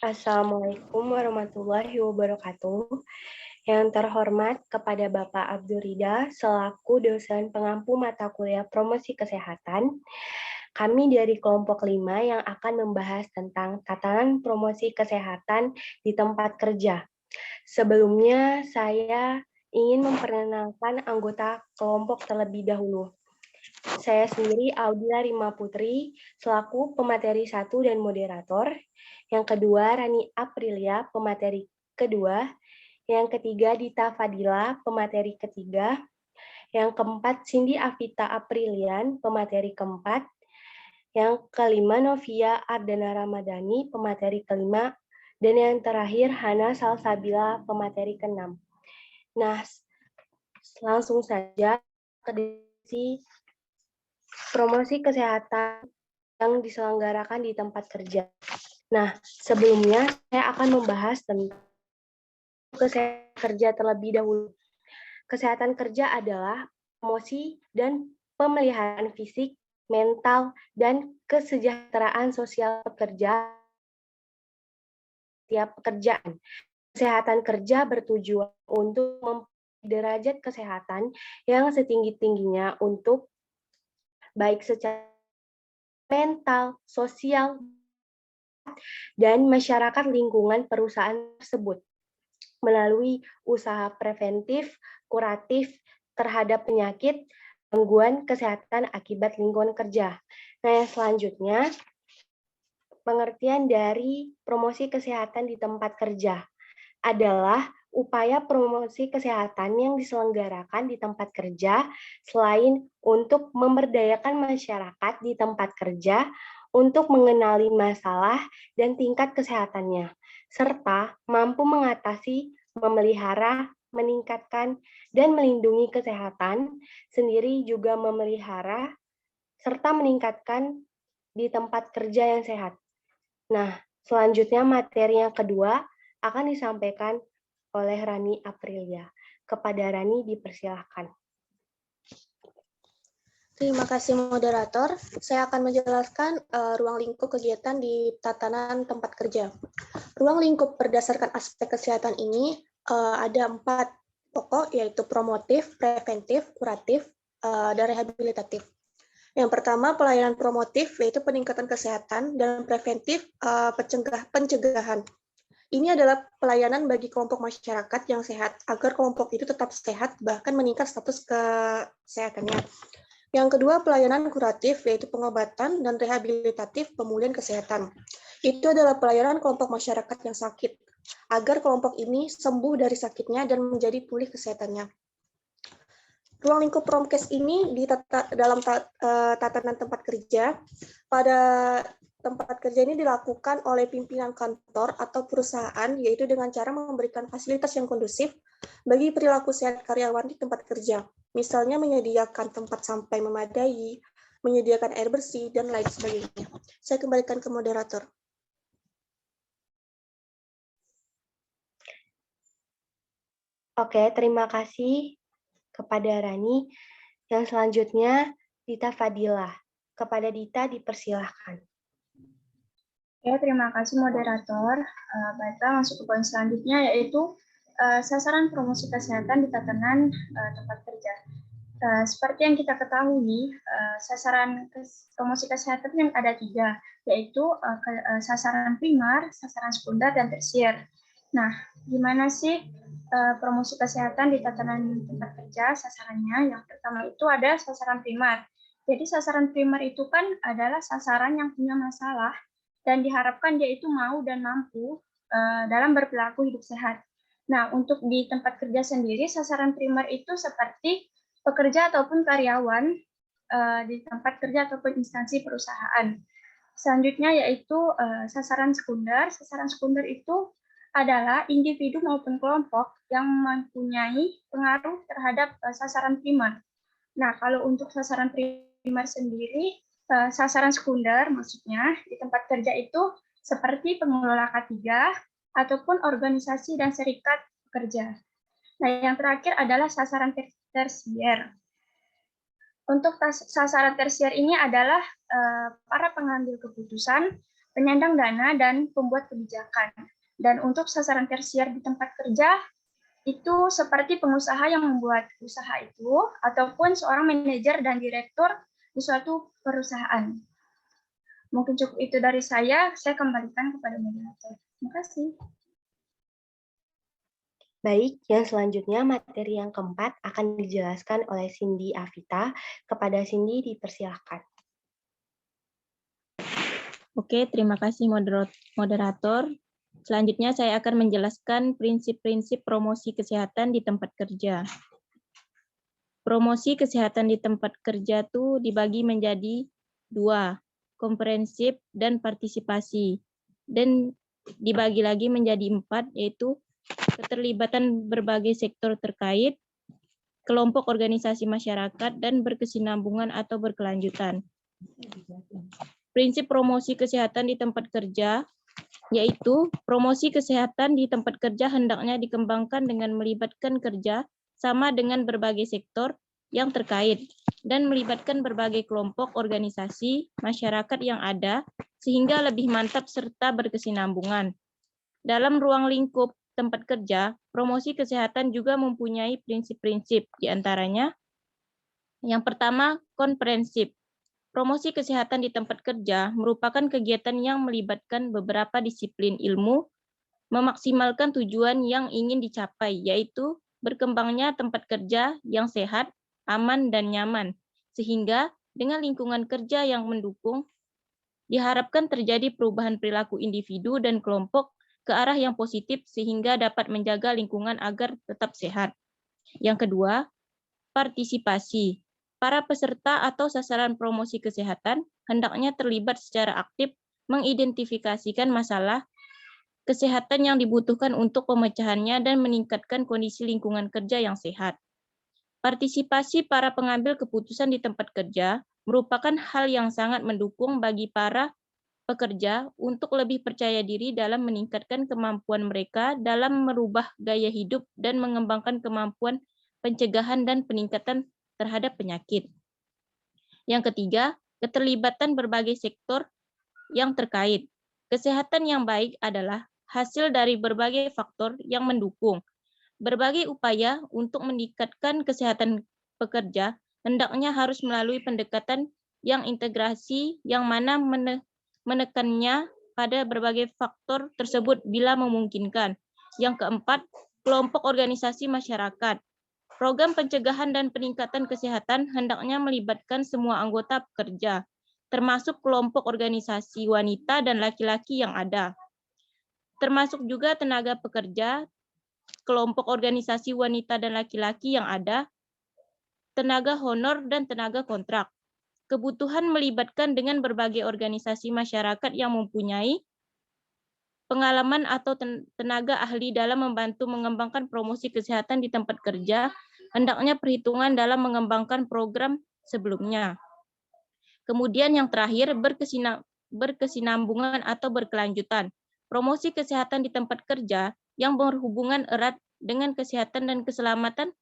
Assalamualaikum warahmatullahi wabarakatuh. Yang terhormat kepada Bapak Abdul Rida selaku dosen pengampu mata kuliah promosi kesehatan, kami dari kelompok 5 yang akan membahas tentang tatanan promosi kesehatan di tempat kerja. Sebelumnya, saya ingin memperkenalkan anggota kelompok terlebih dahulu. Saya sendiri Audila Rima Putri, selaku pemateri 1 dan moderator. Yang kedua, Rani Aprilia, pemateri kedua. Yang ketiga, Dita Fadila, pemateri ketiga. Yang keempat, Cindy Avita Aprilian, pemateri keempat. Yang kelima, Novia Ardana Ramadhani, pemateri kelima. Dan yang terakhir, Hana Salsabila, pemateri keenam. Nah, langsung saja ke diskusi promosi kesehatan yang diselenggarakan di tempat kerja. Nah, sebelumnya saya akan membahas tentang kesehatan kerja terlebih dahulu. Kesehatan kerja adalah promosi dan pemeliharaan fisik, mental, dan kesejahteraan sosial pekerja setiap pekerjaan. Kesehatan kerja bertujuan untuk memperoleh derajat kesehatan yang setinggi-tingginya untuk baik secara mental, sosial, dan masyarakat lingkungan perusahaan tersebut melalui usaha preventif, kuratif terhadap penyakit, gangguan kesehatan akibat lingkungan kerja. Nah, yang selanjutnya, pengertian dari promosi kesehatan di tempat kerja adalah upaya promosi kesehatan yang diselenggarakan di tempat kerja selain untuk memberdayakan masyarakat di tempat kerja untuk mengenali masalah dan tingkat kesehatannya, serta mampu mengatasi, memelihara, meningkatkan, dan melindungi kesehatan sendiri juga memelihara serta meningkatkan di tempat kerja yang sehat. Nah, selanjutnya materi yang kedua akan disampaikan oleh Rani Aprilia. Kepada Rani dipersilahkan. Terima kasih moderator. Saya akan menjelaskan ruang lingkup kegiatan di tatanan tempat kerja. Ruang lingkup berdasarkan aspek kesehatan ini ada 4 pokok, yaitu promotif, preventif, kuratif, dan rehabilitatif. Yang pertama, pelayanan promotif, yaitu peningkatan kesehatan, dan preventif, pencegahan. Ini adalah pelayanan bagi kelompok masyarakat yang sehat, agar kelompok itu tetap sehat, bahkan meningkat status kesehatannya. Yang kedua, pelayanan kuratif, yaitu pengobatan dan rehabilitatif pemulihan kesehatan. Itu adalah pelayanan kelompok masyarakat yang sakit, agar kelompok ini sembuh dari sakitnya dan menjadi pulih kesehatannya. Ruang lingkup Promkes ini dalam tatanan tempat kerja. Pada tempat kerja ini dilakukan oleh pimpinan kantor atau perusahaan, yaitu dengan cara memberikan fasilitas yang kondusif bagi perilaku sehat karyawan di tempat kerja. Misalnya menyediakan tempat sampai memadai, menyediakan air bersih, dan lain sebagainya. Saya kembalikan ke moderator. Oke, terima kasih kepada Rani. Yang selanjutnya, Dita Fadila. Kepada Dita dipersilahkan. Ya, terima kasih moderator. Baiklah, masuk ke poin selanjutnya, yaitu sasaran promosi kesehatan di tatanan tempat kerja. Seperti yang kita ketahui, sasaran promosi kesehatan yang ada 3, yaitu sasaran primer, sasaran sekunder, dan tersier. Nah, gimana sih promosi kesehatan di tatanan tempat kerja sasarannya? Yang pertama itu ada sasaran primer. Jadi sasaran primer itu kan adalah sasaran yang punya masalah dan diharapkan dia itu mau dan mampu dalam berperilaku hidup sehat. Nah, untuk di tempat kerja sendiri, sasaran primer itu seperti pekerja ataupun karyawan di tempat kerja ataupun instansi perusahaan. Selanjutnya yaitu sasaran sekunder. Sasaran sekunder itu adalah individu maupun kelompok yang mempunyai pengaruh terhadap sasaran primer. Nah, kalau untuk sasaran primer sendiri, sasaran sekunder maksudnya di tempat kerja itu seperti pengelola K3 ataupun organisasi dan serikat pekerja. Nah, yang terakhir adalah sasaran tersier. Untuk sasaran tersier ini adalah para pengambil keputusan penyandang dana, dan pembuat kebijakan. Dan untuk sasaran tersier di tempat kerja, itu seperti pengusaha yang membuat usaha itu, ataupun seorang manajer dan direktur di suatu perusahaan. Mungkin cukup itu dari saya kembalikan kepada moderator. Terima kasih. Baik, yang selanjutnya materi yang keempat akan dijelaskan oleh Cindy Avita. Kepada Cindy dipersilahkan. Oke, terima kasih moderator. Selanjutnya saya akan menjelaskan prinsip-prinsip promosi kesehatan di tempat kerja. Promosi kesehatan di tempat kerja itu dibagi menjadi 2, komprehensif dan partisipasi. Dan dibagi lagi menjadi 4, yaitu keterlibatan berbagai sektor terkait, kelompok organisasi masyarakat, dan berkesinambungan atau berkelanjutan. Prinsip promosi kesehatan di tempat kerja, yaitu promosi kesehatan di tempat kerja hendaknya dikembangkan dengan melibatkan kerja sama dengan berbagai sektor yang terkait dan melibatkan berbagai kelompok organisasi masyarakat yang ada sehingga lebih mantap serta berkesinambungan. Dalam ruang lingkup tempat kerja, promosi kesehatan juga mempunyai prinsip-prinsip, di antaranya yang pertama, komprehensif. Promosi kesehatan di tempat kerja merupakan kegiatan yang melibatkan beberapa disiplin ilmu, memaksimalkan tujuan yang ingin dicapai, yaitu berkembangnya tempat kerja yang sehat, aman, dan nyaman, sehingga dengan lingkungan kerja yang mendukung, diharapkan terjadi perubahan perilaku individu dan kelompok ke arah yang positif sehingga dapat menjaga lingkungan agar tetap sehat. Yang kedua, partisipasi. Para peserta atau sasaran promosi kesehatan hendaknya terlibat secara aktif mengidentifikasikan masalah kesehatan yang dibutuhkan untuk pemecahannya dan meningkatkan kondisi lingkungan kerja yang sehat. Partisipasi para pengambil keputusan di tempat kerja merupakan hal yang sangat mendukung bagi para pekerja untuk lebih percaya diri dalam meningkatkan kemampuan mereka dalam merubah gaya hidup dan mengembangkan kemampuan pencegahan dan peningkatan terhadap penyakit. Yang ketiga, keterlibatan berbagai sektor yang terkait. Kesehatan yang baik adalah hasil dari berbagai faktor yang mendukung. Berbagai upaya untuk meningkatkan kesehatan pekerja hendaknya harus melalui pendekatan yang integrasi yang mana menekannya pada berbagai faktor tersebut bila memungkinkan. Yang keempat, kelompok organisasi masyarakat. Program pencegahan dan peningkatan kesehatan hendaknya melibatkan semua anggota pekerja, termasuk kelompok organisasi wanita dan laki-laki yang ada. Termasuk juga tenaga pekerja, kelompok organisasi wanita dan laki-laki yang ada, tenaga honor dan tenaga kontrak. Kebutuhan melibatkan dengan berbagai organisasi masyarakat yang mempunyai pengalaman atau tenaga ahli dalam membantu mengembangkan promosi kesehatan di tempat kerja, hendaknya perhitungan dalam mengembangkan program sebelumnya. Kemudian yang terakhir, berkesinambungan atau berkelanjutan. Promosi kesehatan di tempat kerja yang berhubungan erat dengan kesehatan dan keselamatan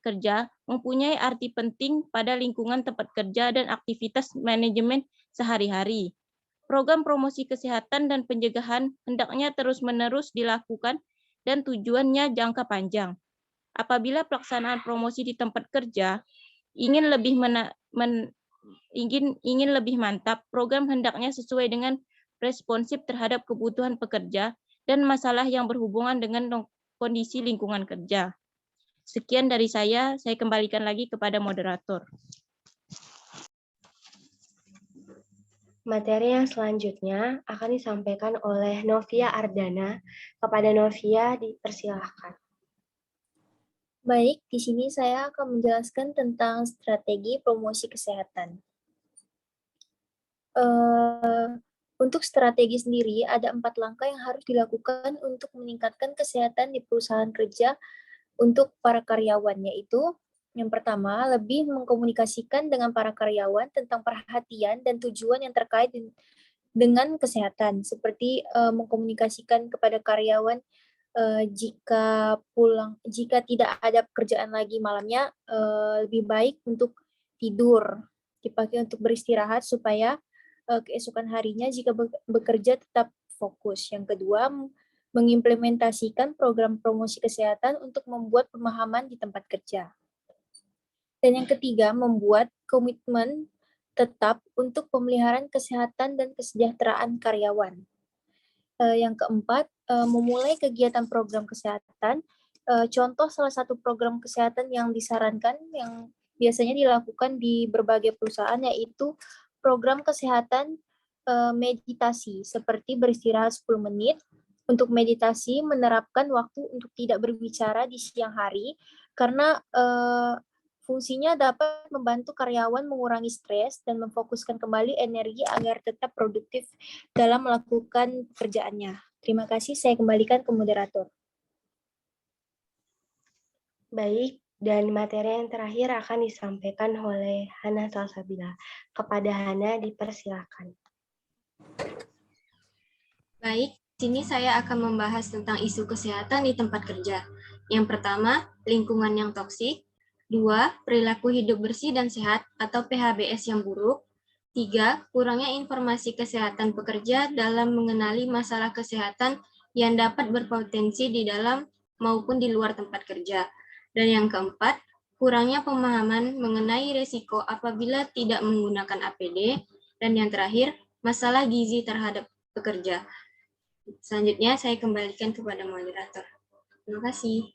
kerja mempunyai arti penting pada lingkungan tempat kerja dan aktivitas manajemen sehari-hari. Program promosi kesehatan dan pencegahan hendaknya terus-menerus dilakukan dan tujuannya jangka panjang. Apabila pelaksanaan promosi di tempat kerja ingin lebih mantap, program hendaknya sesuai dengan responsif terhadap kebutuhan pekerja dan masalah yang berhubungan dengan kondisi lingkungan kerja. Sekian dari saya kembalikan lagi kepada moderator. Materi yang selanjutnya akan disampaikan oleh Novia Ardana. Kepada Novia dipersilahkan. Baik, di sini saya akan menjelaskan tentang strategi promosi kesehatan. Untuk strategi sendiri, ada 4 langkah yang harus dilakukan untuk meningkatkan kesehatan di perusahaan kerja untuk para karyawan, yaitu yang pertama, lebih mengkomunikasikan dengan para karyawan tentang perhatian dan tujuan yang terkait dengan kesehatan, seperti mengkomunikasikan kepada karyawan jika tidak ada pekerjaan lagi malamnya, lebih baik untuk tidur, dipakai untuk beristirahat supaya keesokan harinya jika bekerja tetap fokus. Yang kedua, mengimplementasikan program promosi kesehatan untuk membuat pemahaman di tempat kerja. Dan yang ketiga, membuat komitmen tetap untuk pemeliharaan kesehatan dan kesejahteraan karyawan. Yang keempat, memulai kegiatan program kesehatan. Contoh salah satu program kesehatan yang disarankan, yang biasanya dilakukan di berbagai perusahaan, yaitu program kesehatan meditasi, seperti beristirahat 10 menit. Untuk meditasi, menerapkan waktu untuk tidak berbicara di siang hari, karena fungsinya dapat membantu karyawan mengurangi stres dan memfokuskan kembali energi agar tetap produktif dalam melakukan pekerjaannya. Terima kasih, saya kembalikan ke moderator. Baik, dan materi yang terakhir akan disampaikan oleh Hana Salsabila. Kepada Hana, dipersilakan. Baik, sini saya akan membahas tentang isu kesehatan di tempat kerja. Yang pertama, lingkungan yang toksik. 2, perilaku hidup bersih dan sehat atau PHBS yang buruk. 3, kurangnya informasi kesehatan pekerja dalam mengenali masalah kesehatan yang dapat berpotensi di dalam maupun di luar tempat kerja. Dan yang keempat, kurangnya pemahaman mengenai risiko apabila tidak menggunakan APD. Dan yang terakhir, masalah gizi terhadap pekerja. Selanjutnya saya kembalikan kepada moderator. Terima kasih.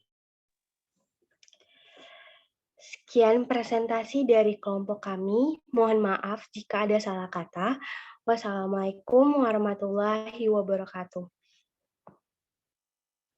Sekian presentasi dari kelompok kami. Mohon maaf jika ada salah kata. Wassalamualaikum warahmatullahi wabarakatuh.